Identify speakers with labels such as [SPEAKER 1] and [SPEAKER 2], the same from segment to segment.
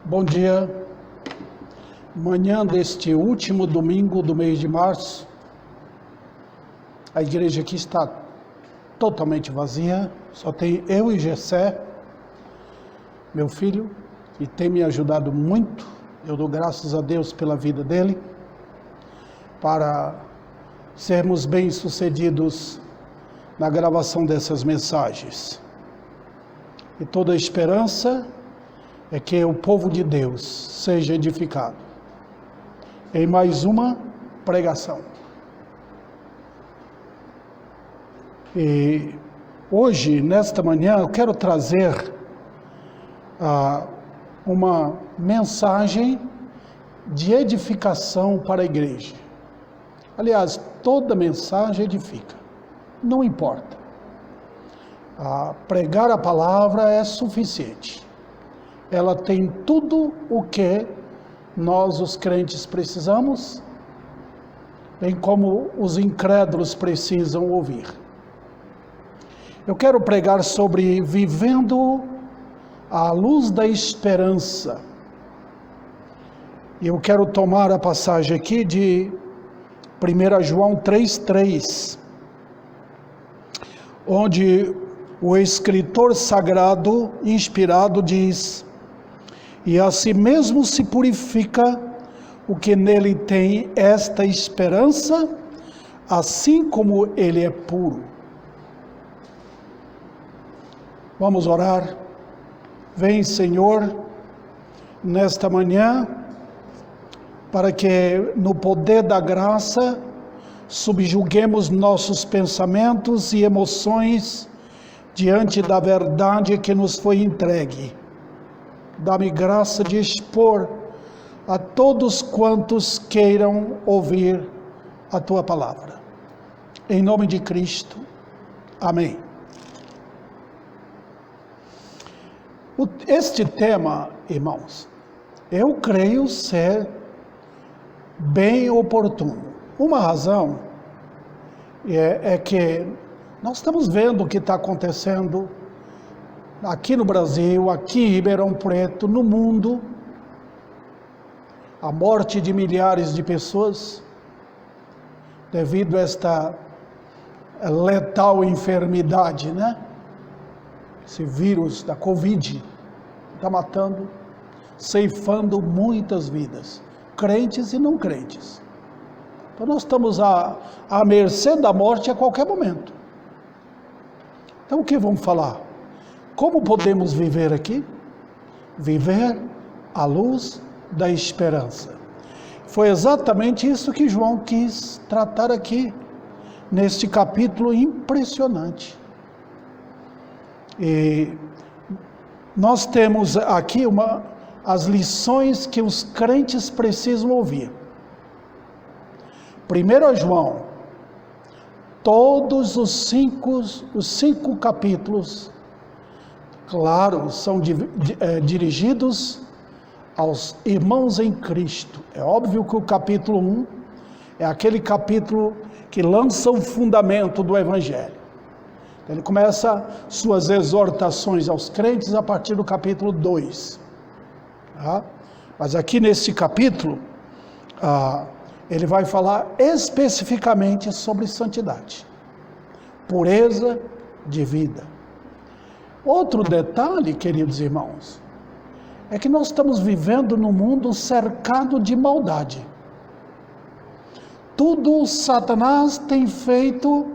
[SPEAKER 1] Bom dia, manhã deste último domingo do mês de março, a igreja aqui está totalmente vazia, só tem eu e Gessé, meu filho, que tem me ajudado muito, eu dou graças a Deus pela vida dele, para sermos bem-sucedidos na gravação dessas mensagens. E toda a esperança é que o povo de Deus seja edificado em mais uma pregação. E hoje, nesta manhã, eu quero trazer uma mensagem de edificação para a igreja. Aliás, toda mensagem edifica, não importa. Pregar a palavra é suficiente. Ela tem tudo o que nós, os crentes, precisamos, bem como os incrédulos precisam ouvir. Eu quero pregar sobre vivendo à luz da esperança. E eu quero tomar a passagem aqui de 1 João 3,3, onde o escritor sagrado, inspirado, diz: e a si mesmo se purifica o que nele tem esta esperança, assim como ele é puro. Vamos orar. Vem, Senhor, nesta manhã, para que no poder da graça subjuguemos nossos pensamentos e emoções diante da verdade que nos foi entregue. Dá-me graça de expor a todos quantos queiram ouvir a Tua palavra. Em nome de Cristo. Amém. Este tema, irmãos, eu creio ser bem oportuno. Uma razão é que nós estamos vendo o que está acontecendo aqui no Brasil, aqui em Ribeirão Preto, no mundo, a morte de milhares de pessoas devido a esta letal enfermidade, né? Esse vírus da Covid está matando, ceifando muitas vidas, crentes e não crentes. Então nós estamos à mercê da morte a qualquer momento. Então o que vamos falar? Como podemos viver aqui? Viver à luz da esperança. Foi exatamente isso que João quis tratar aqui, neste capítulo impressionante. E nós temos aqui as lições que os crentes precisam ouvir. 1 João, todos os cinco capítulos, claro, são dirigidos aos irmãos em Cristo. É óbvio que o capítulo 1 é aquele capítulo que lança o fundamento do Evangelho. Ele começa suas exortações aos crentes a partir do capítulo 2. Tá? Mas aqui nesse capítulo, ele vai falar especificamente sobre santidade, pureza de vida. Outro detalhe, queridos irmãos, é que nós estamos vivendo num mundo cercado de maldade. Tudo Satanás tem feito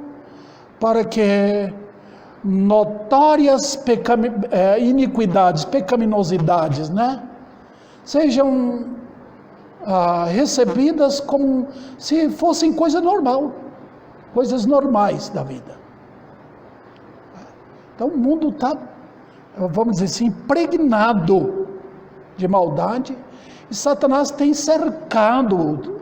[SPEAKER 1] para que notórias iniquidades, pecaminosidades, né, sejam recebidas como se fossem coisa normal, coisas normais da vida. Então o mundo está, vamos dizer assim, impregnado de maldade, e Satanás tem cercado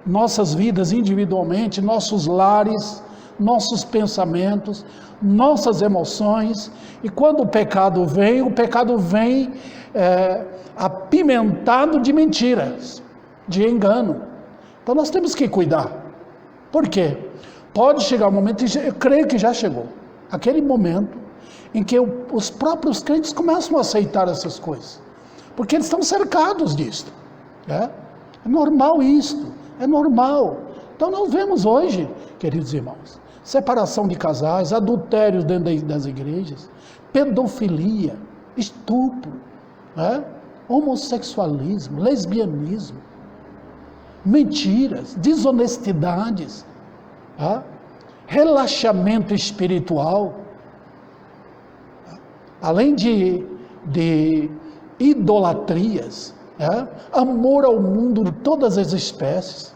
[SPEAKER 1] nossas vidas individualmente, nossos lares, nossos pensamentos, nossas emoções, e quando o pecado vem apimentado de mentiras, de engano. Então nós temos que cuidar. Por quê? Pode chegar um momento, e eu creio que já chegou, aquele momento em que os próprios crentes começam a aceitar essas coisas. porque eles estão cercados disso. É normal isto, é normal. Então nós vemos hoje, queridos irmãos, separação de casais, adultérios dentro das igrejas, pedofilia, estupro, homossexualismo, lesbianismo, mentiras, desonestidades, relaxamento espiritual, além de idolatrias, amor ao mundo de todas as espécies.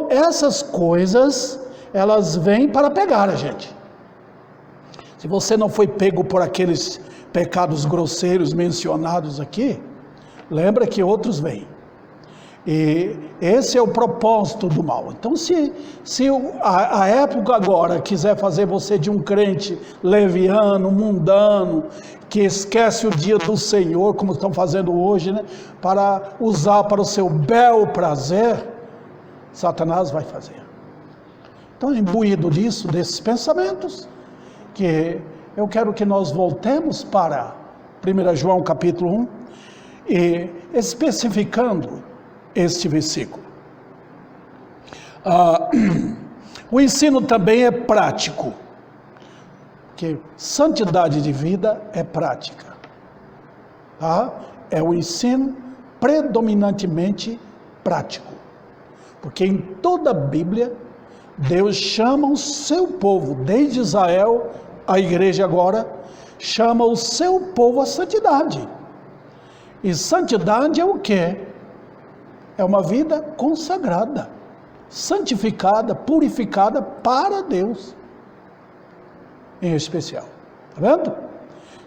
[SPEAKER 1] Essas coisas, elas vêm para pegar a gente. Se você não foi pego por aqueles pecados grosseiros mencionados aqui, lembra que outros vêm. E esse é o propósito do mal. Então, se a época agora quiser fazer você de um crente leviano, mundano, que esquece o dia do Senhor, como estão fazendo hoje, para usar para o seu bel prazer, Satanás vai fazer. Então, imbuído disso, desses pensamentos, que eu quero que nós voltemos para 1 João capítulo 1, e especificando este versículo. O ensino também é prático, que santidade de vida é prática. É o ensino predominantemente prático, porque em toda a Bíblia, Deus chama o seu povo, desde Israel, a igreja agora, chama o seu povo à santidade. E santidade é o quê? É uma vida consagrada, santificada, purificada para Deus, em especial. Está vendo?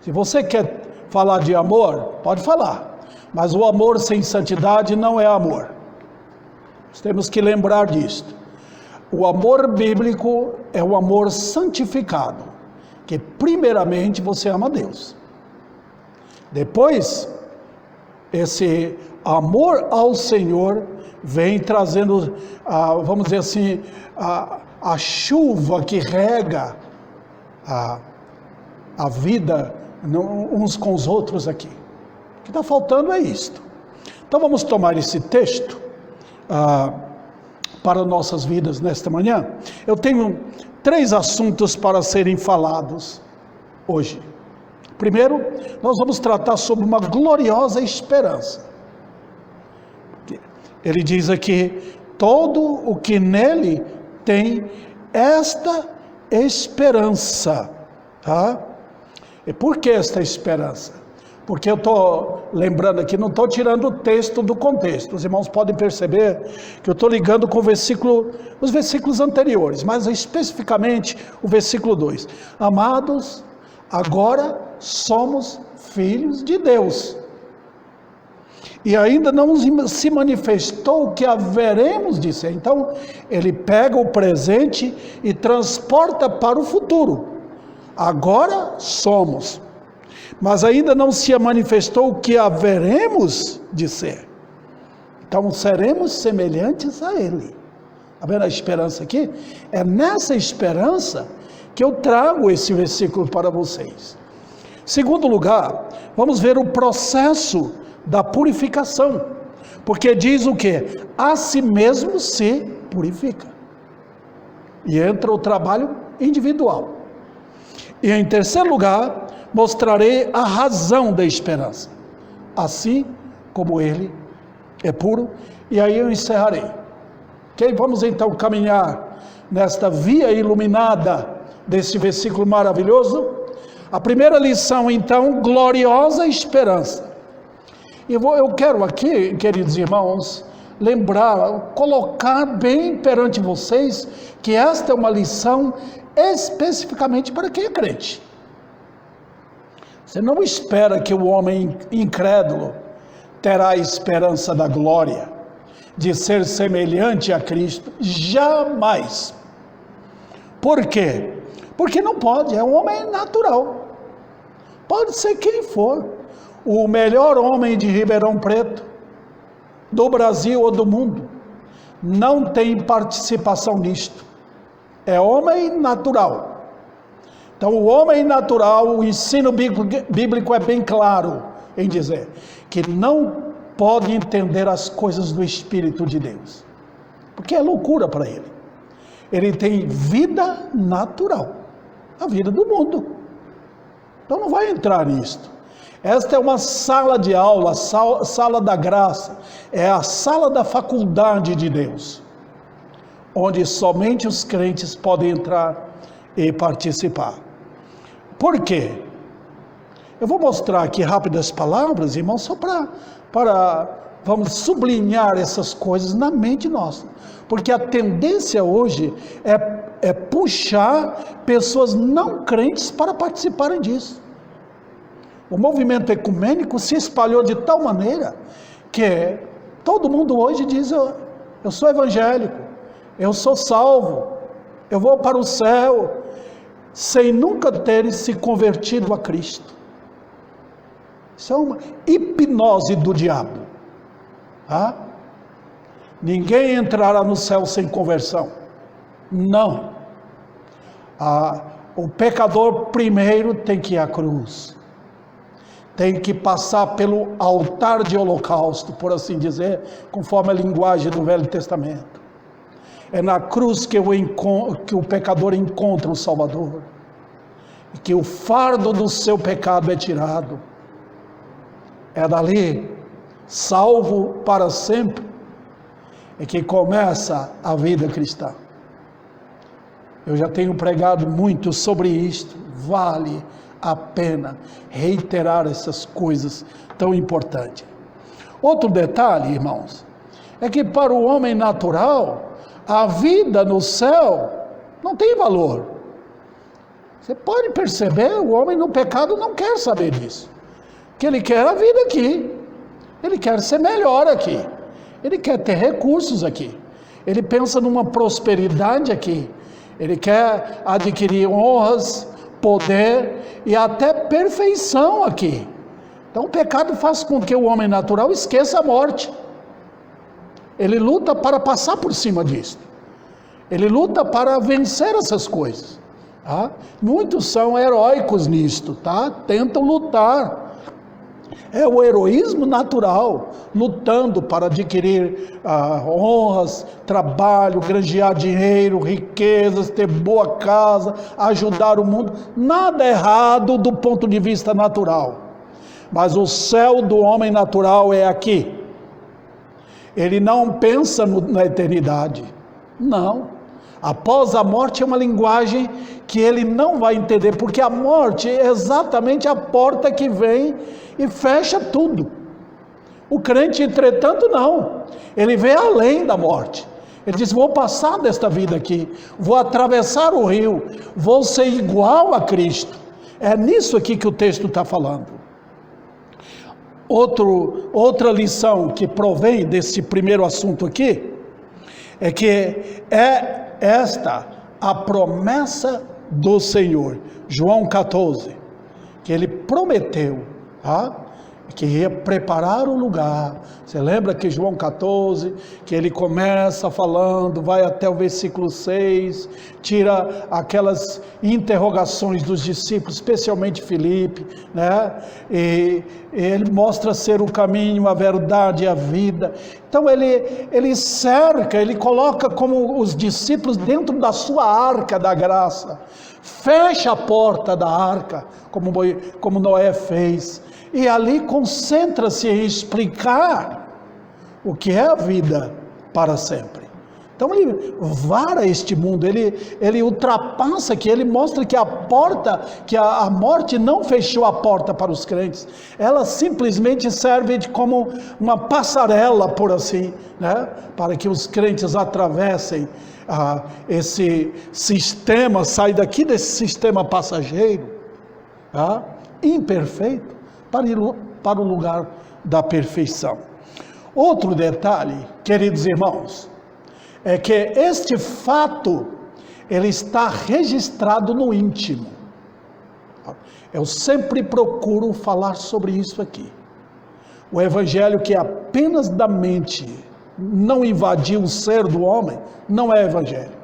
[SPEAKER 1] Se você quer falar de amor, pode falar, mas o amor sem santidade não é amor. Nós temos que lembrar disso. O amor bíblico é o amor santificado, que primeiramente você ama Deus. Depois, esse amor ao Senhor vem trazendo, vamos dizer assim, a chuva que rega a vida uns com os outros aqui. O que está faltando é isto. Então vamos tomar esse texto para nossas vidas nesta manhã. Eu tenho 3 assuntos para serem falados hoje. Primeiro, nós vamos tratar sobre uma gloriosa esperança. Ele diz aqui, todo o que nele tem esta esperança. E por que esta esperança? Porque eu estou lembrando aqui, não estou tirando o texto do contexto. Os irmãos podem perceber que eu estou ligando com os versículos anteriores, mas especificamente o versículo 2. Amados, agora somos filhos de Deus. E ainda não se manifestou o que haveremos de ser. Então, ele pega o presente e transporta para o futuro. Agora somos. Mas ainda não se manifestou o que haveremos de ser. Então seremos semelhantes a Ele. Está vendo a esperança aqui? É nessa esperança que eu trago esse versículo para vocês. Segundo lugar, vamos ver o processo da purificação. Porque diz o quê? A si mesmo se purifica. E entra o trabalho individual. E em terceiro lugar, mostrarei a razão da esperança, assim como ele é puro, e aí eu encerrarei. Ok? Vamos então caminhar nesta via iluminada desse versículo maravilhoso. A primeira lição então, gloriosa esperança. Eu quero aqui, queridos irmãos, lembrar, colocar bem perante vocês, que esta é uma lição especificamente para quem é crente. Você não espera que o homem incrédulo terá a esperança da glória, de ser semelhante a Cristo, jamais. Por quê? Porque não pode, é um homem natural. Pode ser quem for, o melhor homem de Ribeirão Preto, do Brasil ou do mundo, não tem participação nisto. É homem natural. Então, o homem natural, o ensino bíblico é bem claro. em dizer que não pode entender as coisas do Espírito de Deus, porque é loucura para ele. Ele tem vida natural, a vida do mundo, então não vai entrar nisto. Esta é uma sala de aula, sala da graça, é a sala da faculdade de Deus, onde somente os crentes podem entrar e participar. Por quê? Eu vou mostrar aqui rápidas palavras, irmãos, só para vamos sublinhar essas coisas na mente nossa, porque a tendência hoje é puxar pessoas não crentes para participarem disso. O movimento ecumênico se espalhou de tal maneira que todo mundo hoje diz: eu sou evangélico, eu sou salvo, eu vou para o céu, sem nunca terem se convertido a Cristo. Isso é uma hipnose do diabo. Ninguém entrará no céu sem conversão. Não. O pecador primeiro tem que ir à cruz. Tem que passar pelo altar de holocausto, por assim dizer, conforme a linguagem do Velho Testamento. É na cruz que o pecador encontra o Salvador, e que o fardo do seu pecado é tirado. É dali, salvo para sempre, é que começa a vida cristã. Eu já tenho pregado muito sobre isto, vale a pena reiterar essas coisas tão importantes. Outro detalhe, irmãos, é que para o homem natural, a vida no céu não tem valor. Você pode perceber, o homem no pecado não quer saber disso, que ele quer a vida aqui, ele quer ser melhor aqui, ele quer ter recursos aqui, ele pensa numa prosperidade aqui, ele quer adquirir honras, poder e até perfeição aqui. Então o pecado faz com que o homem natural esqueça a morte. Ele luta para passar por cima disso. Ele luta para vencer essas coisas. Muitos são heróicos nisto, tentam lutar. É o heroísmo natural, lutando para adquirir honras, trabalho, granjear dinheiro, riquezas, ter boa casa, ajudar o mundo. Nada errado do ponto de vista natural. Mas o céu do homem natural é aqui. Ele não pensa na eternidade. Não. Após a morte é uma linguagem que ele não vai entender, porque a morte é exatamente a porta que vem e fecha tudo. O crente, entretanto, não. Ele vê além da morte. Ele diz: vou passar desta vida aqui, vou atravessar o rio, vou ser igual a Cristo. É nisso aqui que o texto está falando. Outra lição que provém desse primeiro assunto aqui, é que é esta a promessa do Senhor. João 14, que ele prometeu, que ia preparar o lugar. Você lembra que João 14, que ele começa falando, vai até o versículo 6, tira aquelas interrogações dos discípulos, especialmente Filipe, e ele mostra ser o caminho, a verdade e a vida. Então ele cerca, ele coloca como os discípulos dentro da sua arca da graça, fecha a porta da arca, como Noé fez, e ali concentra-se em explicar o que é a vida para sempre. Então ele vara este mundo, ele ultrapassa aqui, ele mostra que a porta, que a morte não fechou a porta para os crentes, ela simplesmente serve como uma passarela, por assim, para que os crentes atravessem esse sistema, saem daqui desse sistema passageiro, imperfeito, para o lugar da perfeição. Outro detalhe, queridos irmãos, é que este fato, ele está registrado no íntimo. Eu sempre procuro falar sobre isso aqui. O evangelho que é apenas da mente, não invadiu o ser do homem, não é evangelho.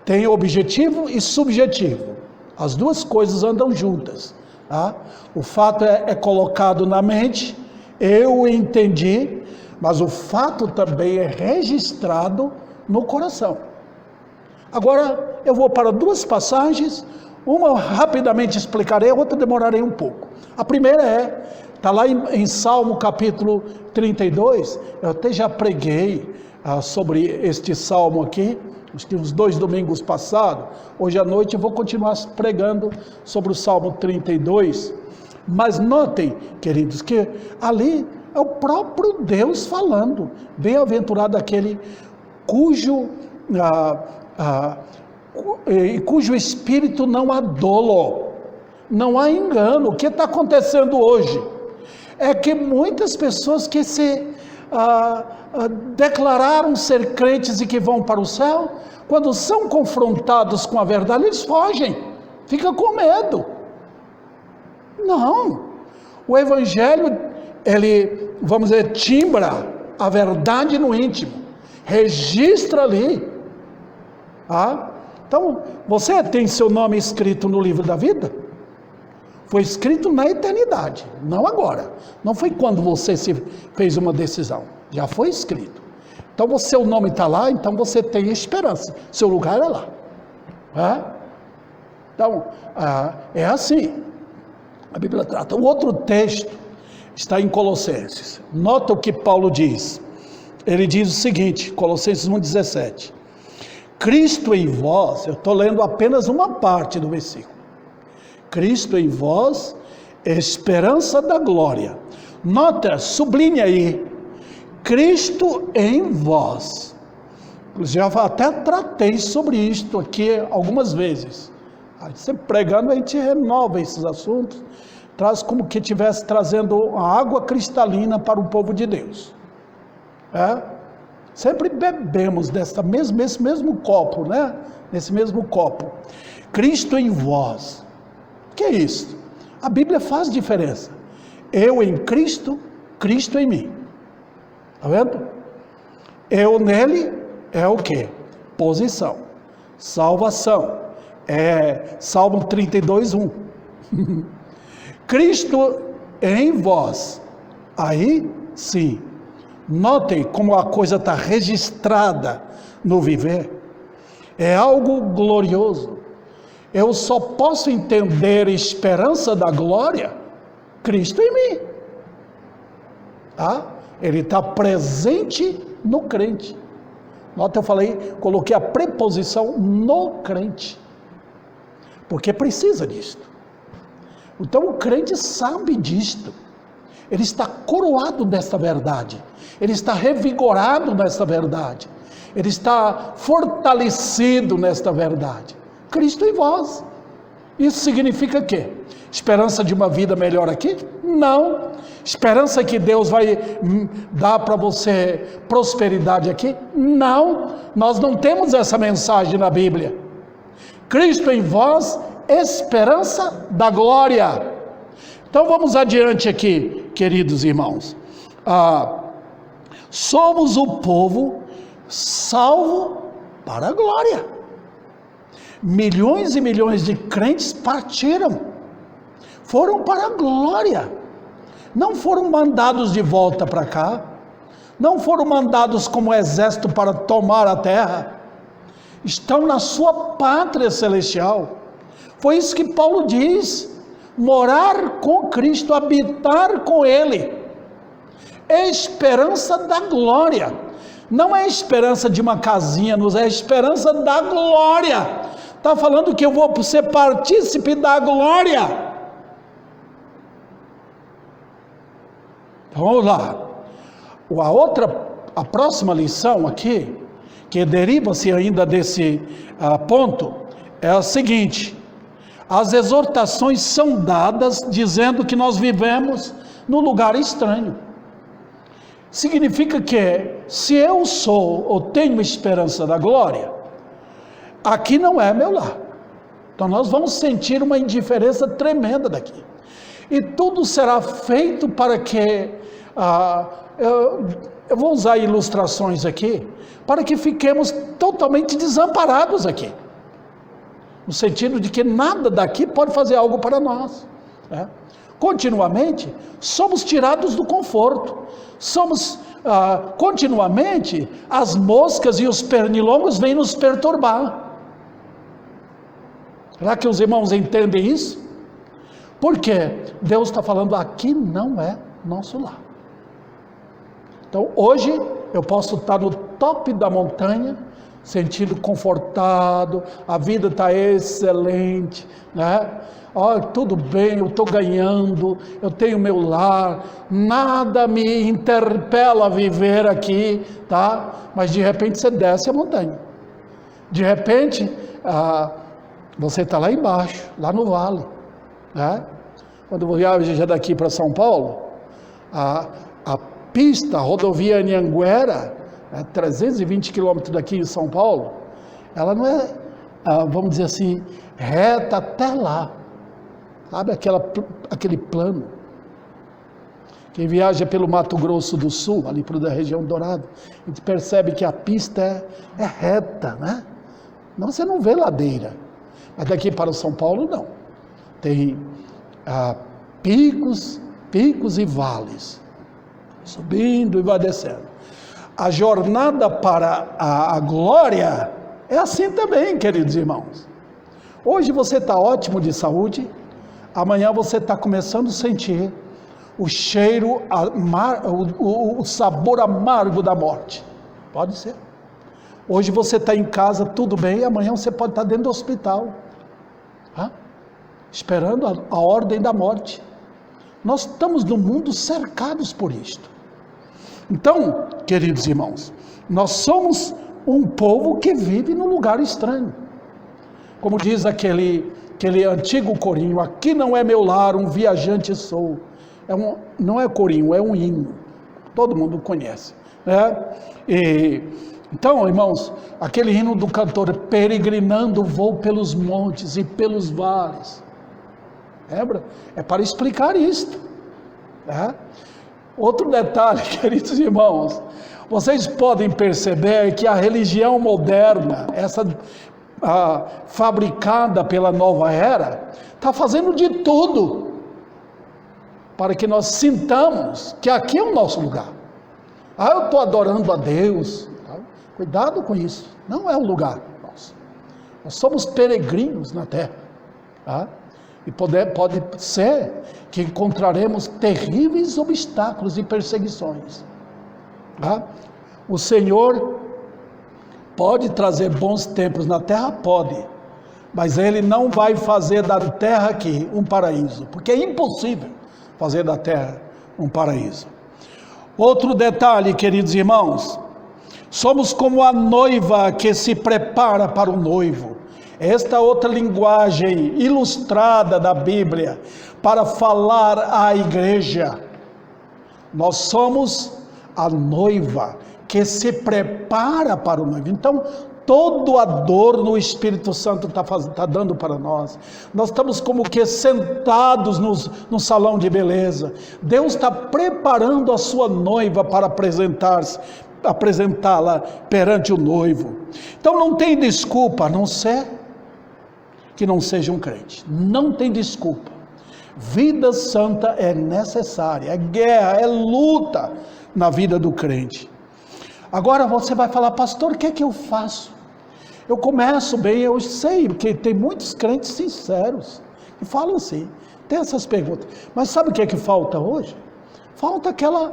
[SPEAKER 1] Tem objetivo e subjetivo. As duas coisas andam juntas. Tá? O fato é colocado na mente, eu entendi, mas o fato também é registrado no coração. Agora eu vou para duas passagens, uma rapidamente explicarei, a outra demorarei um pouco. A primeira está lá em Salmo capítulo 32, eu até já preguei sobre este salmo aqui, acho que uns 2 domingos passados. Hoje à noite eu vou continuar pregando sobre o Salmo 32, mas notem, queridos, que ali é o próprio Deus falando, bem-aventurado aquele cujo espírito não há dolo, não há engano. O que está acontecendo hoje é que muitas pessoas que se declararam ser crentes e que vão para o céu, quando são confrontados com a verdade, eles fogem, ficam com medo. Não, o evangelho, ele, vamos dizer, timbra a verdade no íntimo, registra ali. Então, você tem seu nome escrito no livro da vida? Foi escrito na eternidade, não agora. Não foi quando você se fez uma decisão, já foi escrito. Então, o seu nome está lá, então você tem esperança, seu lugar é lá. Então, é assim, a Bíblia trata. O outro texto está em Colossenses. Nota o que Paulo diz. Ele diz o seguinte, Colossenses 1,17. Cristo em vós, eu estou lendo apenas uma parte do versículo. Cristo em vós, esperança da glória. Nota, sublinhe aí, Cristo em vós. Já até tratei sobre isto aqui algumas vezes. Sempre pregando, a gente renova esses assuntos, traz como que estivesse trazendo a água cristalina para o povo de Deus. Sempre bebemos desse mesmo copo, né? Nesse mesmo copo. Cristo em vós. O que é isso? A Bíblia faz diferença. Eu em Cristo, Cristo em mim. Está vendo? Eu nele é o quê? Posição. Salvação. Salmo 32, 1. Cristo em vós. Aí sim. Notem como a coisa está registrada no viver. É algo glorioso. Eu só posso entender a esperança da glória, Cristo em mim. Ele está presente no crente. Nota, eu coloquei a preposição no crente. Porque precisa disto. Então o crente sabe disto. Ele está coroado desta verdade. Ele está revigorado nesta verdade. Ele está fortalecido nesta verdade. Cristo em vós. Isso significa o quê? Esperança de uma vida melhor aqui? Não. Esperança que Deus vai dar para você prosperidade aqui? Não. Nós não temos essa mensagem na Bíblia. Cristo em vós, esperança da glória. Então vamos adiante aqui, queridos irmãos. Somos o povo salvo para a glória. Milhões e milhões de crentes partiram, foram para a glória, não foram mandados de volta para cá, não foram mandados como exército para tomar a terra, estão na sua pátria celestial. Foi isso que Paulo diz: morar com Cristo, habitar com Ele, é esperança da glória, não é esperança de uma casinha, é esperança da glória. Está falando que eu vou ser partícipe da glória. Então, vamos lá. A próxima lição aqui, que deriva-se ainda desse ponto, é a seguinte: as exortações são dadas dizendo que nós vivemos num lugar estranho. Significa que, se eu sou ou tenho esperança da glória, aqui não é meu lar. Então nós vamos sentir uma indiferença tremenda daqui. E tudo será feito para que, eu vou usar ilustrações aqui, para que fiquemos totalmente desamparados aqui. No sentido de que nada daqui pode fazer algo para nós. né? Continuamente somos tirados do conforto, somos continuamente as moscas e os pernilongos vêm nos perturbar. Será que os irmãos entendem isso? Porque Deus está falando, aqui não é nosso lar. Então hoje eu posso estar no topo da montanha, sentindo confortado, a vida está excelente, né? Tudo bem, eu estou ganhando, eu tenho meu lar, nada me interpela a viver aqui, tá? Mas de repente você desce a montanha, de repente você está lá embaixo, lá no vale, né? Quando eu viajo daqui para São Paulo, a pista, a rodovia Anhanguera, 320 quilômetros daqui em São Paulo, ela não é, vamos dizer assim, reta até lá, sabe, aquele plano. Quem viaja pelo Mato Grosso do Sul, ali para a região Dourada, a gente percebe que a pista é reta, né? Não, você não vê ladeira, mas daqui para o São Paulo não, tem picos e vales, subindo e vai descendo. A jornada para a glória é assim também, queridos irmãos. Hoje você está ótimo de saúde, amanhã você está começando a sentir o cheiro, o sabor amargo da morte. Pode ser. Hoje você está em casa, tudo bem, amanhã você pode estar dentro do hospital, esperando a ordem da morte. Nós estamos no mundo cercados por isto. Então, queridos irmãos, nós somos um povo que vive num lugar estranho. Como diz aquele antigo corinho, aqui não é meu lar, um viajante sou. Não é corinho, é um hino. Todo mundo conhece, né? Então, irmãos, aquele hino do cantor, peregrinando vou pelos montes e pelos vales. Lembra? É para explicar isto, né? Outro detalhe, queridos irmãos, vocês podem perceber que a religião moderna, essa fabricada pela nova era, está fazendo de tudo para que nós sintamos que aqui é o nosso lugar. Eu estou adorando a Deus, tá? Cuidado com isso, não é o lugar nosso. Nós somos peregrinos na terra, tá? E pode ser que encontraremos terríveis obstáculos e perseguições. Tá? O Senhor pode trazer bons tempos na terra? Pode. Mas Ele não vai fazer da terra aqui um paraíso. Porque é impossível fazer da terra um paraíso. Outro detalhe, queridos irmãos. Somos como a noiva que se prepara para o noivo. Esta outra linguagem ilustrada da Bíblia para falar à igreja. Nós somos a noiva que se prepara para o noivo. Então, todo adorno o Espírito Santo está dando para nós. Nós estamos como que sentados no salão de beleza. Deus está preparando a sua noiva para apresentá-la perante o noivo. Então não tem desculpa, a não ser que não seja um crente. Não tem desculpa. Vida santa é necessária, é guerra, é luta na vida do crente. Agora você vai falar, pastor, o que é que eu faço? Eu começo bem, eu sei, porque tem muitos crentes sinceros que falam assim, tem essas perguntas. Mas sabe o que é que falta hoje? Falta aquela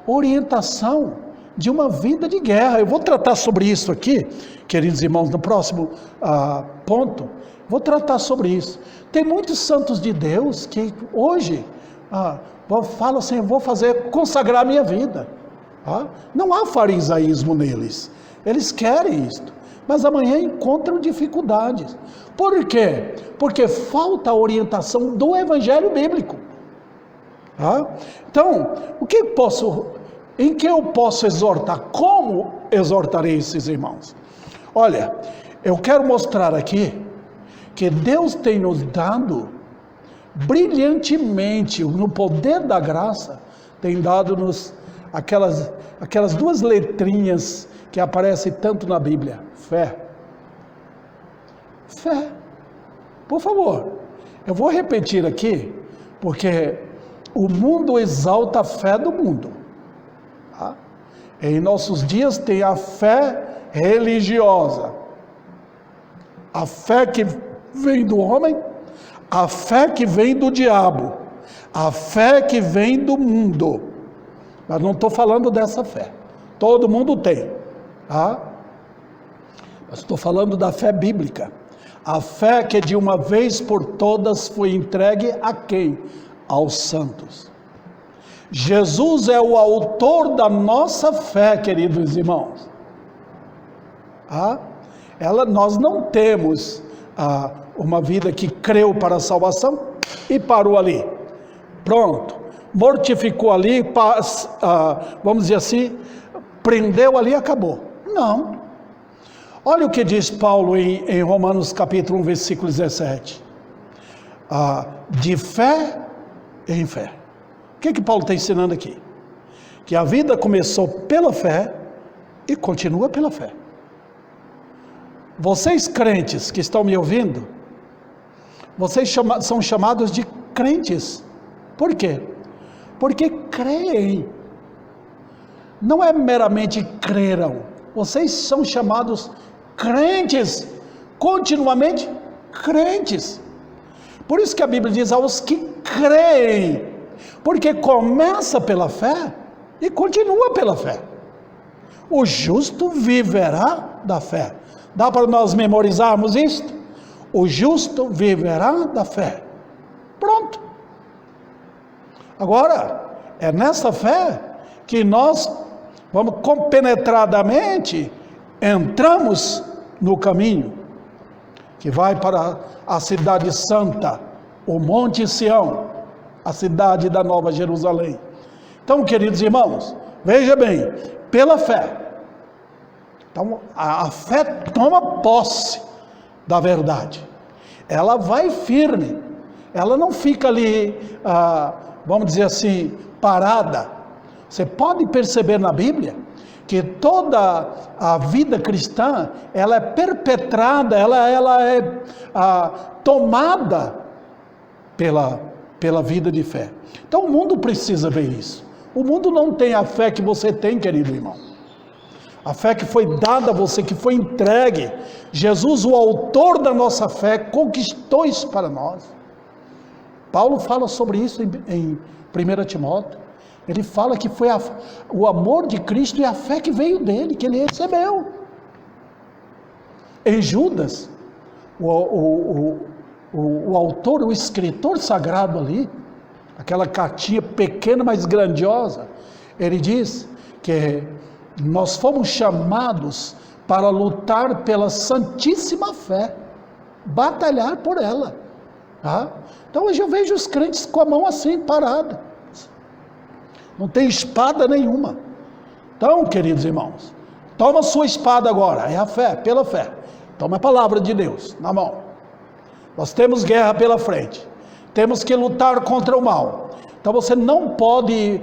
[SPEAKER 1] orientação de uma vida de guerra. Eu vou tratar sobre isso aqui, queridos irmãos, no próximo ponto, vou tratar sobre isso. Tem muitos santos de Deus que hoje falam assim, eu vou consagrar minha vida. Não há farisaísmo neles, eles querem isto, mas amanhã encontram dificuldades. Por quê? Porque falta a orientação do evangelho bíblico. Então, em que eu posso exortar? Como exortarei esses irmãos? Olha, eu quero mostrar aqui que Deus tem nos dado brilhantemente, no poder da graça, tem dado-nos aquelas duas letrinhas que aparecem tanto na Bíblia: fé. Fé. Por favor, Eu vou repetir aqui, porque o mundo exalta a fé do mundo. Tá? Em nossos dias tem a fé religiosa, a fé que vem do homem, a fé que vem do diabo, a fé que vem do mundo. Mas não estou falando dessa fé. Todo mundo tem, tá? Mas estou falando da fé bíblica. A fé que de uma vez por todas foi entregue a quem? Aos santos. Jesus é o autor da nossa fé, queridos irmãos. Tá? Nós não temos uma vida que creu para a salvação e parou ali. Pronto. Mortificou ali, vamos dizer assim, prendeu ali e acabou. Não. Olha o que diz Paulo em Romanos capítulo 1, versículo 17. De fé em fé. O que Paulo está ensinando aqui? Que a vida começou pela fé e continua pela fé. Vocês crentes que estão me ouvindo, vocês são chamados de crentes. Por quê? Porque creem. Não é meramente creram. Vocês são chamados crentes. Continuamente crentes. Por isso que a Bíblia diz aos que creem. Porque começa pela fé e continua pela fé. O justo viverá da fé. Dá para nós memorizarmos isto? O justo viverá da fé. Pronto. Agora, é nessa fé que nós vamos compenetradamente entramos no caminho que vai para a cidade santa, o Monte Sião, a cidade da Nova Jerusalém. Então, queridos irmãos, veja bem, pela fé. Então, a fé toma posse da verdade. Ela vai firme. Ela não fica ali, vamos dizer assim, parada. Você pode perceber na Bíblia que toda a vida cristã, ela é perpetrada, ela é tomada pela vida de fé. Então o mundo precisa ver isso. O mundo não tem a fé que você tem, querido irmão. A fé que foi dada a você, que foi entregue. Jesus, o autor da nossa fé, conquistou isso para nós. Paulo fala sobre isso em 1 Timóteo. Ele fala que foi o amor de Cristo e a fé que veio dele, que ele recebeu. Em Judas, o autor, o escritor sagrado ali, aquela cartinha pequena, mas grandiosa, ele diz que nós fomos chamados para lutar pela santíssima fé, batalhar por ela. Tá? Então hoje eu vejo os crentes com a mão assim, parada. Não tem espada nenhuma. Então, queridos irmãos, toma sua espada agora, é a fé, pela fé. Toma a palavra de Deus na mão. Nós temos guerra pela frente. Temos que lutar contra o mal. Então você não pode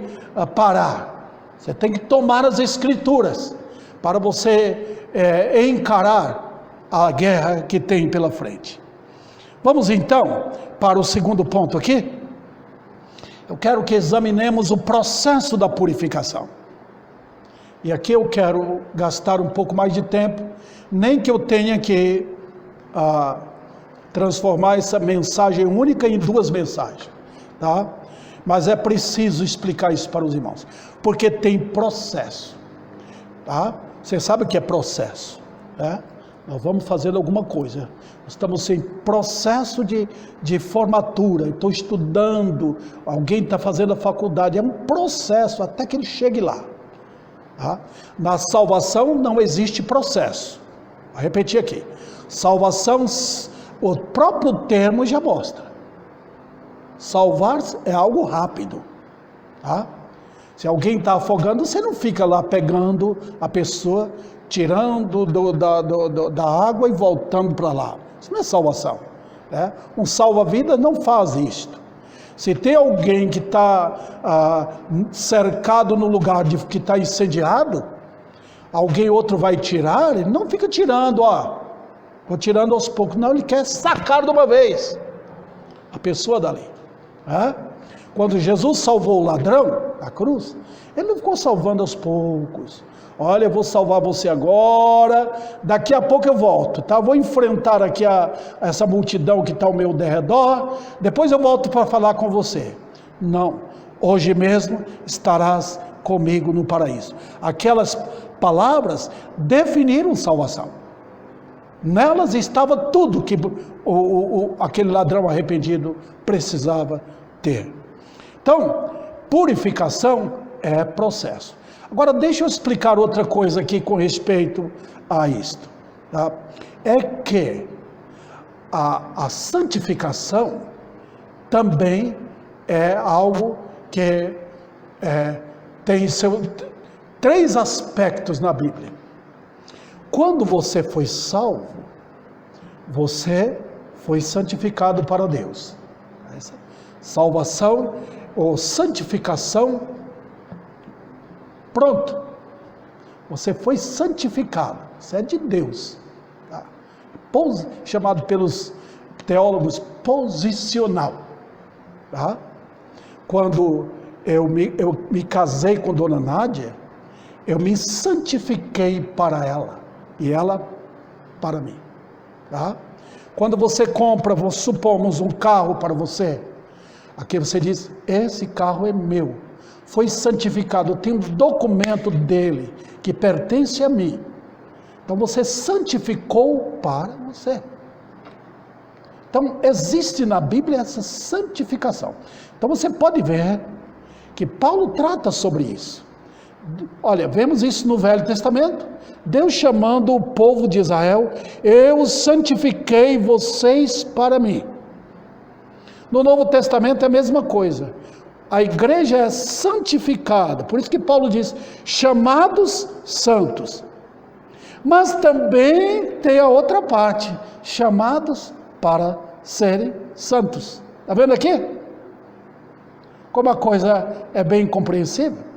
[SPEAKER 1] parar. Você tem que tomar as escrituras para você encarar a guerra que tem pela frente. Vamos então para o segundo ponto aqui. Eu quero que examinemos o processo da purificação. E aqui eu quero gastar um pouco mais de tempo, nem que eu tenha que transformar essa mensagem única em 2 mensagens, tá? Mas é preciso explicar isso para os irmãos, porque tem processo, tá? Você sabe o que é processo, né? Nós vamos fazer alguma coisa, estamos em processo de formatura, estou estudando, alguém está fazendo a faculdade, é um processo até que ele chegue lá. Tá? Na salvação não existe processo, vou repetir aqui, salvação, o próprio termo já mostra, salvar é algo rápido, tá? Se alguém está afogando, você não fica lá pegando a pessoa, tirando da água e voltando para lá. Isso não é salvação, né? Um salva-vida não faz isto. Se tem alguém que está cercado no lugar que está incendiado, alguém outro vai tirar, ele não fica tirando, vou tirando aos poucos, não, ele quer sacar de uma vez. A pessoa da lei. Quando Jesus salvou o ladrão na cruz, ele não ficou salvando aos poucos. Olha, eu vou salvar você agora, daqui a pouco eu volto, tá? Vou enfrentar aqui essa multidão que está ao meu derredor, depois eu volto para falar com você. Não, hoje mesmo estarás comigo no paraíso. Aquelas palavras definiram salvação. Nelas estava tudo que aquele ladrão arrependido precisava ter. Então, purificação é processo. Agora, deixa eu explicar outra coisa aqui com respeito a isto. Tá? É que a santificação também é algo que tem três aspectos na Bíblia. Quando você foi salvo, você foi santificado para Deus. Salvação ou santificação, pronto. Você foi santificado, você é de Deus. Tá? Chamado pelos teólogos posicional. Tá? Quando eu me casei com Dona Nádia, eu me santifiquei para ela. E ela para mim. Tá? Quando você compra, supomos um carro para você, aqui você diz, esse carro é meu, foi santificado, eu tenho um documento dele, que pertence a mim. Então você santificou para você. Então existe na Bíblia essa santificação. Então você pode ver que Paulo trata sobre isso. Olha, vemos isso no Velho Testamento, Deus chamando o povo de Israel, eu santifiquei vocês para mim. No Novo Testamento é a mesma coisa, a igreja é santificada, por isso que Paulo diz, chamados santos, mas também tem a outra parte, chamados para serem santos. Está vendo aqui? Como a coisa é bem compreensível.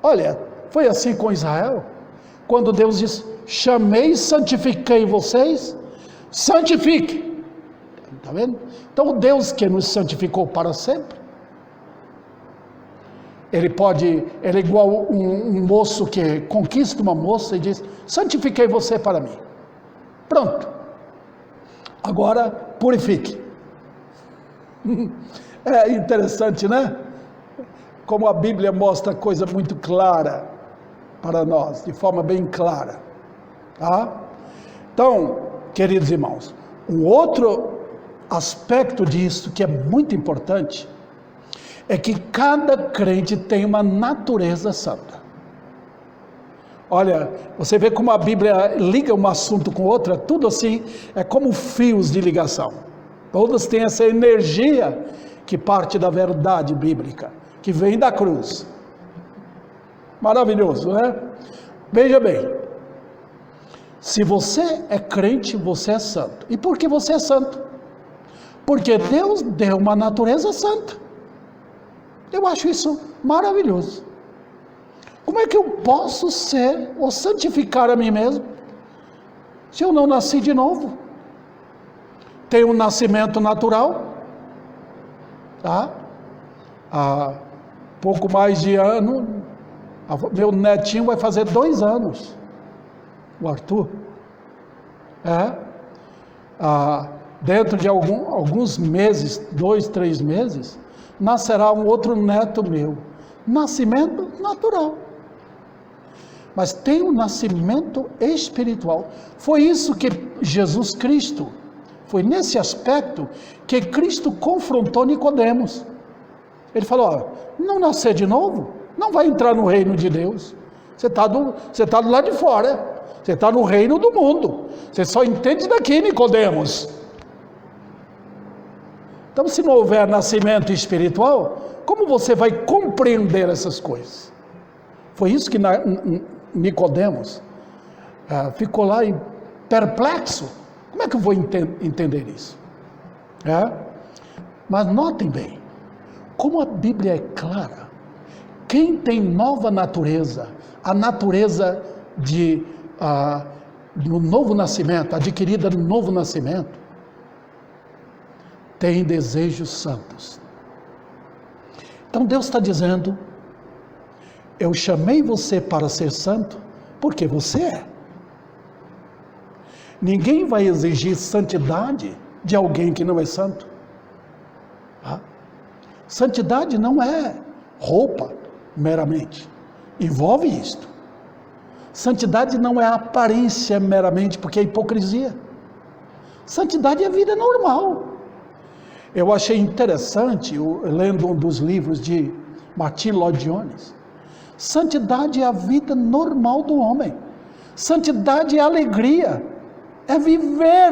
[SPEAKER 1] Olha, foi assim com Israel, quando Deus diz, chamei e santifiquei vocês, santifique. Está vendo? Então o Deus que nos santificou para sempre, ele é igual um moço que conquista uma moça e diz, santifiquei você para mim. Pronto. Agora purifique. É interessante, né? Como a Bíblia mostra coisa muito clara para nós, de forma bem clara. Tá? Então, queridos irmãos, um outro aspecto disso que é muito importante, é que cada crente tem uma natureza santa. Olha, você vê como a Bíblia liga um assunto com outro, tudo assim, é como fios de ligação. Todas têm essa energia que parte da verdade bíblica, que vem da cruz. Maravilhoso, né? Veja bem, se você é crente, você é santo. E por que você é santo? Porque Deus deu uma natureza santa. Eu acho isso maravilhoso. Como é que eu posso ser ou santificar a mim mesmo se eu não nasci de novo? Tenho um nascimento natural, tá? Há pouco mais de ano, meu netinho vai fazer 2 anos, o Arthur. Dentro de alguns meses, 2, 3 meses, nascerá um outro neto meu. Nascimento natural. Mas tem um nascimento espiritual. Foi isso que Jesus Cristo, foi nesse aspecto que Cristo confrontou Nicodemos. Ele falou, não nascer de novo, não vai entrar no reino de Deus. Você está do lado de fora, você está no reino do mundo. Você só entende daqui, Nicodemos. Então, se não houver nascimento espiritual, como você vai compreender essas coisas? Foi isso que Nicodemos ficou lá perplexo. Como é que eu vou entender isso? Mas notem bem, como a Bíblia é clara, quem tem nova natureza, a natureza do novo nascimento, adquirida no novo nascimento, têm desejos santos. Então Deus está dizendo, eu chamei você para ser santo, porque você é. Ninguém vai exigir santidade de alguém que não é santo. Santidade não é roupa, meramente. Envolve isto. Santidade não é aparência meramente, porque é hipocrisia. Santidade é vida normal. Eu achei interessante, lendo um dos livros de Martin Lloyd Jones, santidade é a vida normal do homem. Santidade é alegria, é viver.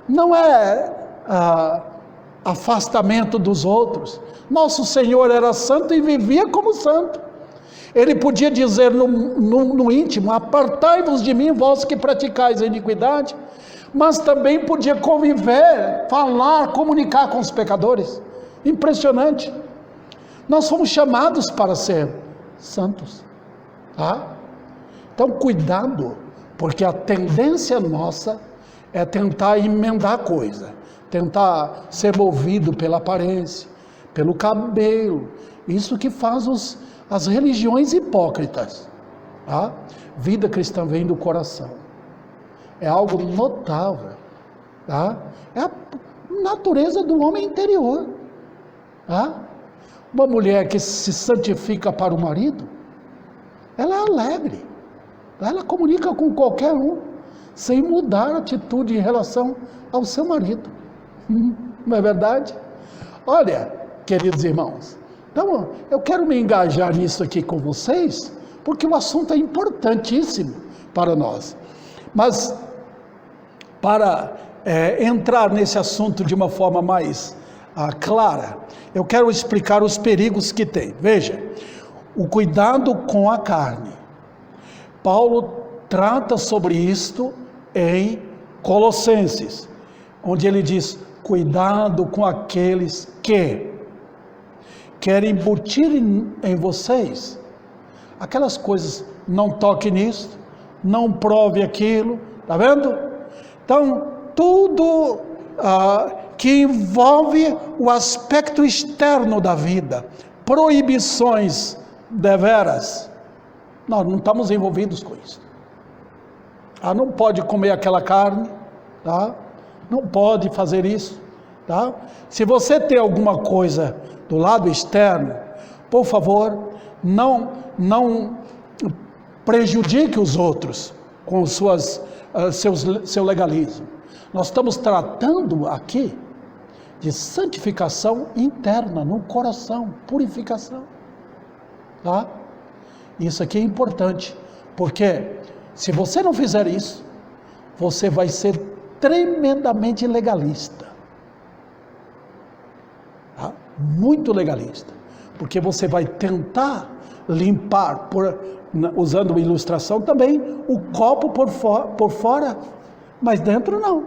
[SPEAKER 1] Não é afastamento dos outros. Nosso Senhor era santo e vivia como santo. Ele podia dizer no íntimo, apartai-vos de mim, vós que praticais a iniquidade, mas também podia conviver, falar, comunicar com os pecadores. Impressionante. Nós fomos chamados para ser santos. Então cuidado, porque a tendência nossa é tentar emendar a coisa, tentar ser movido pela aparência, pelo cabelo. Isso que faz as religiões hipócritas. Vida cristã vem do coração. É algo notável. É a natureza do homem interior. Uma mulher que se santifica para o marido, ela é alegre. Ela comunica com qualquer um, sem mudar a atitude em relação ao seu marido. Não é verdade? Olha, queridos irmãos, então eu quero me engajar nisso aqui com vocês, porque o assunto é importantíssimo para nós. Mas, para entrar nesse assunto de uma forma mais clara, eu quero explicar os perigos que tem. Veja, o cuidado com a carne. Paulo trata sobre isto em Colossenses, onde ele diz, cuidado com aqueles que querem embutir em vocês aquelas coisas, não toque nisso, não prove aquilo, está vendo? Então, tudo que envolve o aspecto externo da vida, proibições deveras, nós não estamos envolvidos com isso. Não pode comer aquela carne, não pode fazer isso, Se você tem alguma coisa do lado externo, por favor, não prejudique os outros com seu legalismo. Nós estamos tratando aqui de santificação interna, no coração, purificação. Isso aqui é importante, porque se você não fizer isso, você vai ser tremendamente legalista. Muito legalista, porque você vai tentar limpar, usando uma ilustração também, o copo por fora, mas dentro não.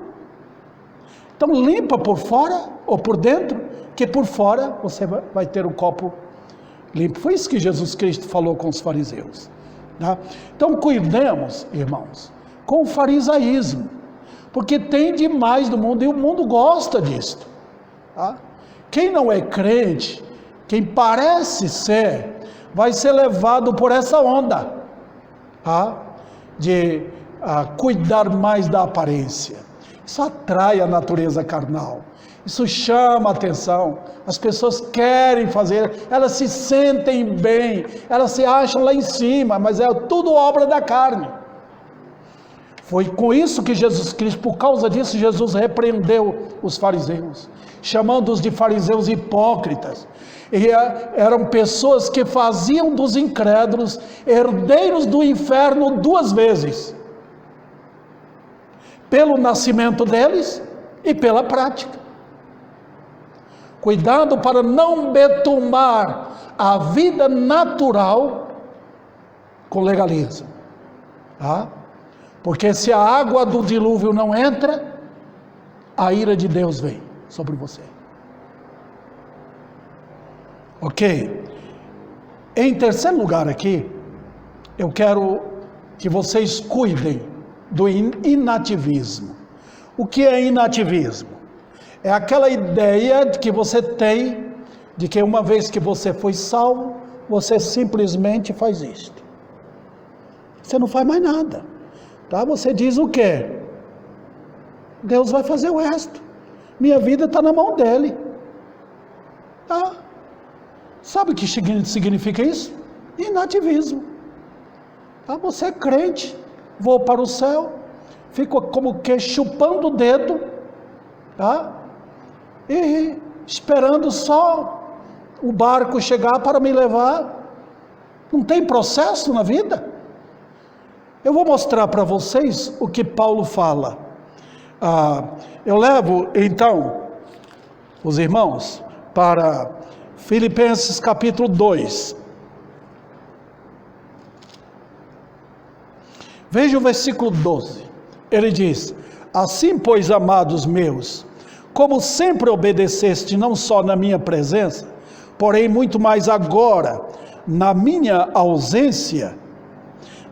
[SPEAKER 1] Então limpa por fora ou por dentro, que por fora você vai ter o copo limpo. Foi isso que Jesus Cristo falou com os fariseus. Então cuidemos, irmãos, com o farisaísmo, porque tem demais do mundo e o mundo gosta disso. Quem não é crente, quem parece ser, vai ser levado por essa onda, de cuidar mais da aparência. Isso atrai a natureza carnal, isso chama a atenção, as pessoas querem fazer, elas se sentem bem, elas se acham lá em cima, mas é tudo obra da carne. Foi com isso que Jesus Cristo, por causa disso, Jesus repreendeu os fariseus, chamando-os de fariseus hipócritas. E eram pessoas que faziam dos incrédulos herdeiros do inferno 2 vezes, pelo nascimento deles e pela prática. Cuidado para não betumar a vida natural com legalismo, porque se a água do dilúvio não entra, a ira de Deus vem sobre você. Ok? Em terceiro lugar aqui, eu quero que vocês cuidem do inativismo. O que é inativismo? É aquela ideia de que você tem, de que uma vez que você foi salvo, você simplesmente faz isto. Você não faz mais nada. Tá? Você diz o quê? Deus vai fazer o resto. Minha vida está na mão dele. Tá? Sabe o que significa isso? Inativismo. Tá? Você é crente, vou para o céu, fico como que chupando o dedo, tá? E esperando só o barco chegar para me levar. Não tem processo na vida? Eu vou mostrar para vocês o que Paulo fala. Eu levo então os irmãos para Filipenses capítulo 2. Veja o versículo 12. Ele diz: assim, pois, amados meus, como sempre obedeceste não só na minha presença, porém muito mais agora, na minha ausência,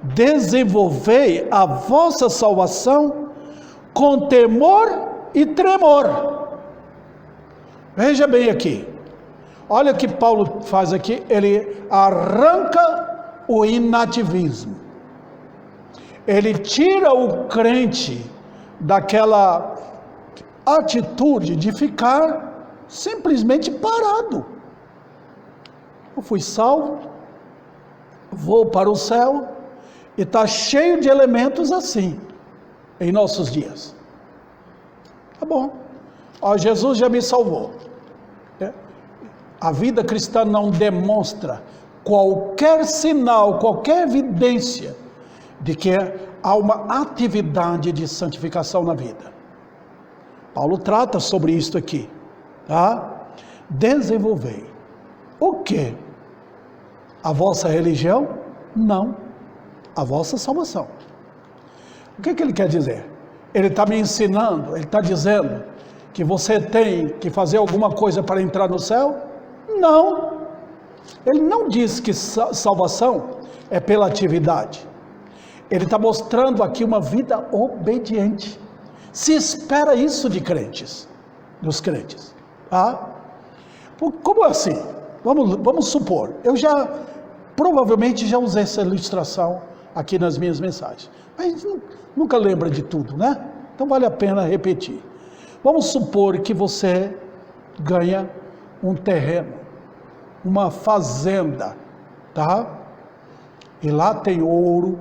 [SPEAKER 1] desenvolvei a vossa salvação com temor e tremor. Veja bem aqui. Olha o que Paulo faz aqui. Ele arranca o inativismo. Ele tira o crente daquela atitude de ficar simplesmente parado. Eu fui salvo, vou para o céu, e está cheio de elementos assim, em nossos dias. Tá bom, Jesus já me salvou. A vida cristã não demonstra qualquer sinal, qualquer evidência de que há uma atividade de santificação na vida. Paulo trata sobre isso aqui, tá? Desenvolvei. O quê? A vossa religião? Não. A vossa salvação. O que ele quer dizer? Ele está me ensinando, ele está dizendo que você tem que fazer alguma coisa para entrar no céu? Não. Ele não diz que salvação é pela atividade. Ele está mostrando aqui uma vida obediente. Se espera isso de crentes, dos crentes. Tá? Como assim? Vamos supor, eu provavelmente já usei essa ilustração aqui nas minhas mensagens, mas nunca lembra de tudo, né? Então vale a pena repetir. Vamos supor que você ganha um terreno, uma fazenda, tá? E lá tem ouro,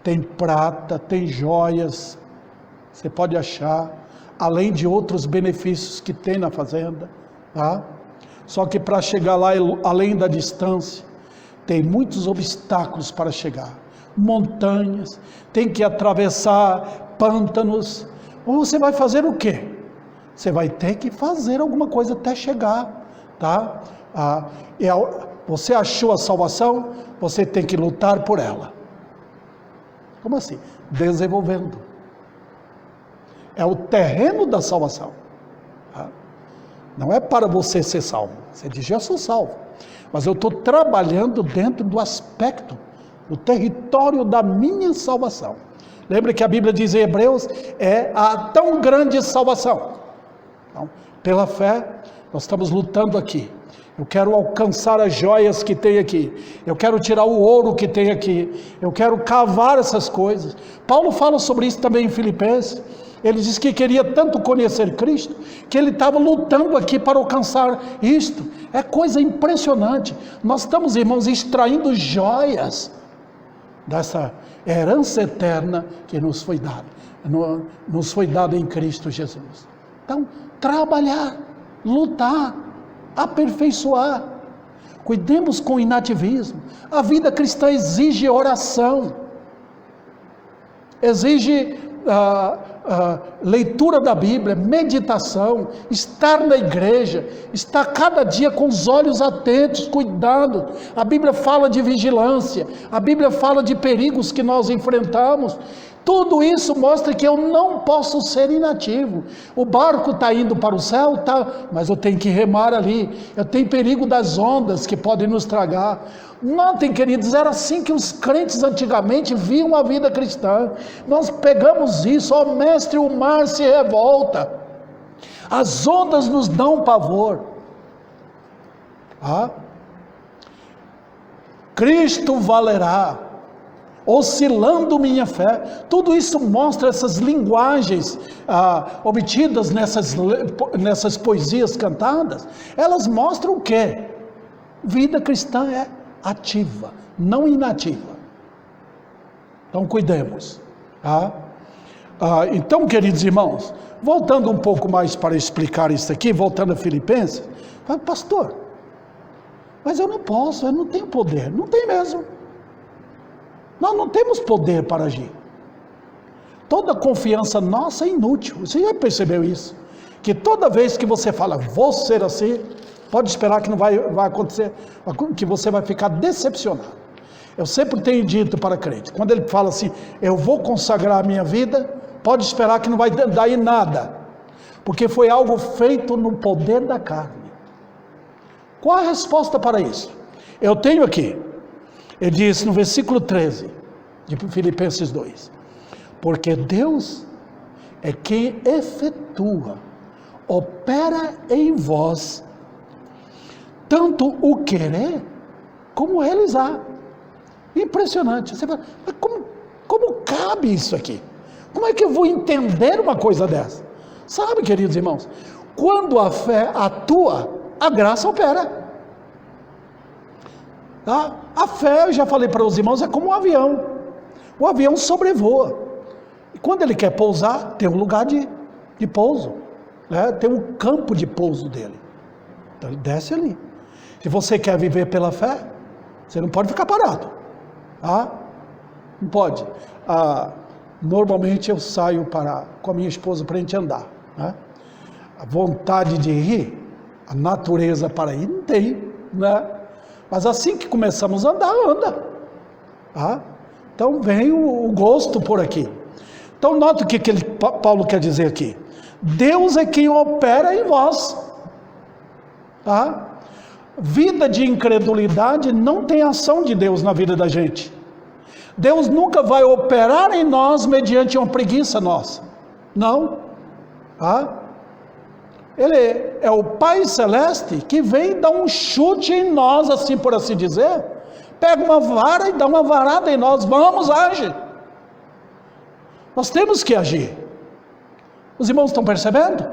[SPEAKER 1] tem prata, tem joias, você pode achar, além de outros benefícios que tem na fazenda, tá? Só que para chegar lá, além da distância, tem muitos obstáculos para chegar, montanhas, tem que atravessar pântanos. Ou você vai fazer o quê? Você vai ter que fazer alguma coisa até chegar, tá? Você achou a salvação, você tem que lutar por ela. Como assim? Desenvolvendo. É o terreno da salvação. Tá? Não é para você ser salvo. Você diz, já sou salvo. Mas eu estou trabalhando dentro do aspecto, do território da minha salvação. Lembra que a Bíblia diz em Hebreus, é a tão grande salvação. Então, pela fé, nós estamos lutando aqui. Eu quero alcançar as joias que tem aqui. Eu quero tirar o ouro que tem aqui. Eu quero cavar essas coisas. Paulo fala sobre isso também em Filipenses. Ele diz que queria tanto conhecer Cristo, que ele estava lutando aqui para alcançar isto. É coisa impressionante. Nós estamos, irmãos, extraindo joias dessa herança eterna que nos foi dada em Cristo Jesus. Então, trabalhar, lutar, aperfeiçoar. Cuidemos com inativismo. A vida cristã exige oração, exige leitura da Bíblia, meditação, estar na igreja, estar cada dia com os olhos atentos, cuidado. A Bíblia fala de vigilância, a Bíblia fala de perigos que nós enfrentamos. Tudo isso mostra que eu não posso ser inativo. O barco está indo para o céu, tá, mas eu tenho que remar ali. Eu tenho perigo das ondas que podem nos tragar. Notem, queridos, era assim que os crentes antigamente viam a vida cristã. Nós pegamos isso, ó mestre, o mar se revolta. As ondas nos dão pavor. Cristo valerá, oscilando minha fé. Tudo isso mostra essas linguagens obtidas nessas poesias cantadas. Elas mostram o quê? Vida cristã é ativa, não inativa. Então cuidemos. Então, queridos irmãos, voltando um pouco mais para explicar isso aqui, voltando a Filipenses, pastor, mas eu não posso, eu não tenho poder. Não tem mesmo. Nós não temos poder para agir. Toda confiança nossa é inútil. Você já percebeu isso? Que toda vez que você fala, vou ser assim, pode esperar que não vai acontecer, que você vai ficar decepcionado. Eu sempre tenho dito para crente, quando ele fala assim, eu vou consagrar a minha vida, pode esperar que não vai dar em nada, porque foi algo feito no poder da carne. Qual a resposta para isso? Eu tenho aqui, ele diz no versículo 13, de Filipenses 2, porque Deus é quem efetua, opera em vós, tanto o querer, como realizar. Impressionante. Você fala, mas como cabe isso aqui? Como é que eu vou entender uma coisa dessa? Sabe, queridos irmãos, quando a fé atua, a graça opera. A fé, eu já falei para os irmãos, é como um avião. O avião sobrevoa. E quando ele quer pousar, tem um lugar de pouso. Tem um campo de pouso dele. Então ele desce ali. Se você quer viver pela fé, você não pode ficar parado. Não pode. Normalmente eu saio com a minha esposa para a gente andar. A vontade de ir, a natureza para ir, não tem. Mas assim que começamos a andar, anda. Então vem o gosto por aqui. Então nota o que Paulo quer dizer aqui. Deus é quem opera em vós. Vida de incredulidade não tem ação de Deus na vida da gente. Deus nunca vai operar em nós mediante uma preguiça nossa. Não. Ele é o Pai Celeste que vem dar um chute em nós, assim por assim dizer. Pega uma vara e dá uma varada em nós. Vamos, age. Nós temos que agir. Os irmãos estão percebendo?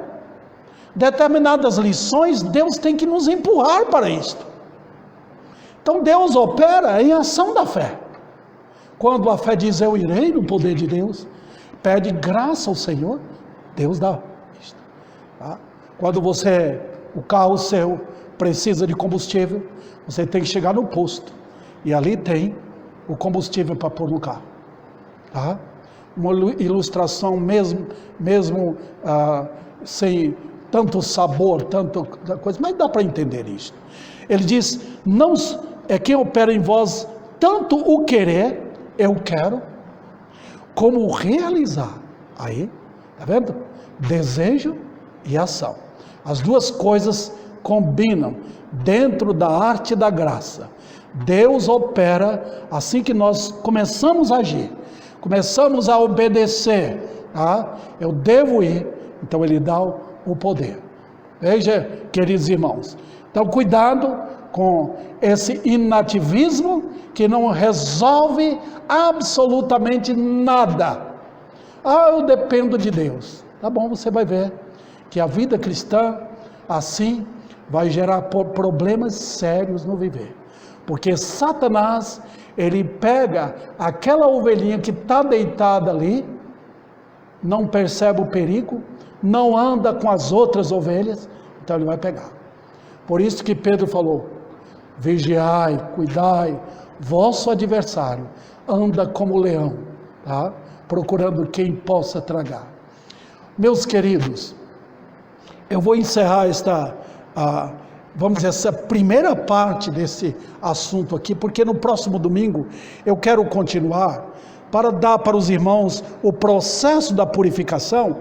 [SPEAKER 1] Determinadas lições, Deus tem que nos empurrar para isto. Então Deus opera em ação da fé. Quando a fé diz, eu irei no poder de Deus, pede graça ao Senhor, Deus dá isto. Quando o carro seu precisa de combustível, você tem que chegar no posto, e ali tem o combustível para pôr no carro. Uma ilustração mesmo sem tanto sabor, tanta coisa, mas dá para entender isso. Ele diz, não é quem opera em vós tanto o querer, eu quero, como o realizar. Aí, tá vendo? Desejo e ação. As duas coisas combinam dentro da arte da graça. Deus opera assim que nós começamos a agir, começamos a obedecer. Eu devo ir, então Ele dá o poder. Veja, queridos irmãos, então cuidado com esse inativismo que não resolve absolutamente nada. Eu dependo de Deus. Tá bom, você vai ver que a vida cristã assim vai gerar problemas sérios no viver. Porque Satanás, ele pega aquela ovelhinha que está deitada ali, não percebe o perigo, não anda com as outras ovelhas, então ele vai pegar. Por isso que Pedro falou, vigiai, cuidai, vosso adversário anda como leão, procurando quem possa tragar. Meus queridos, eu vou encerrar essa primeira parte desse assunto aqui, porque no próximo domingo eu quero continuar para dar para os irmãos o processo da purificação,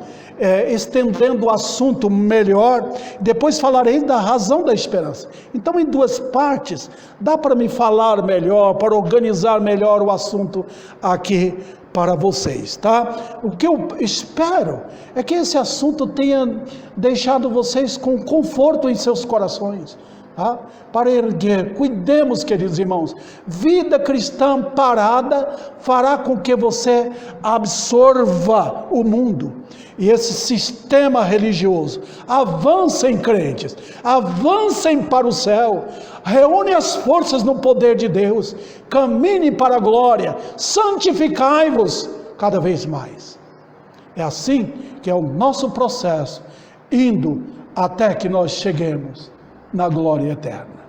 [SPEAKER 1] estendendo o assunto melhor. Depois falarei da razão da esperança. Então, em duas partes, dá para me falar melhor, para organizar melhor o assunto aqui para vocês, tá? O que eu espero é que esse assunto tenha deixado vocês com conforto em seus corações, tá? Para erguer, cuidemos, queridos irmãos, vida cristã parada fará com que você absorva o mundo e esse sistema religioso. Avancem, crentes, avancem para o céu, reúne as forças no poder de Deus, camine para a glória, santificai-vos cada vez mais. É assim que é o nosso processo, indo até que nós cheguemos na glória eterna.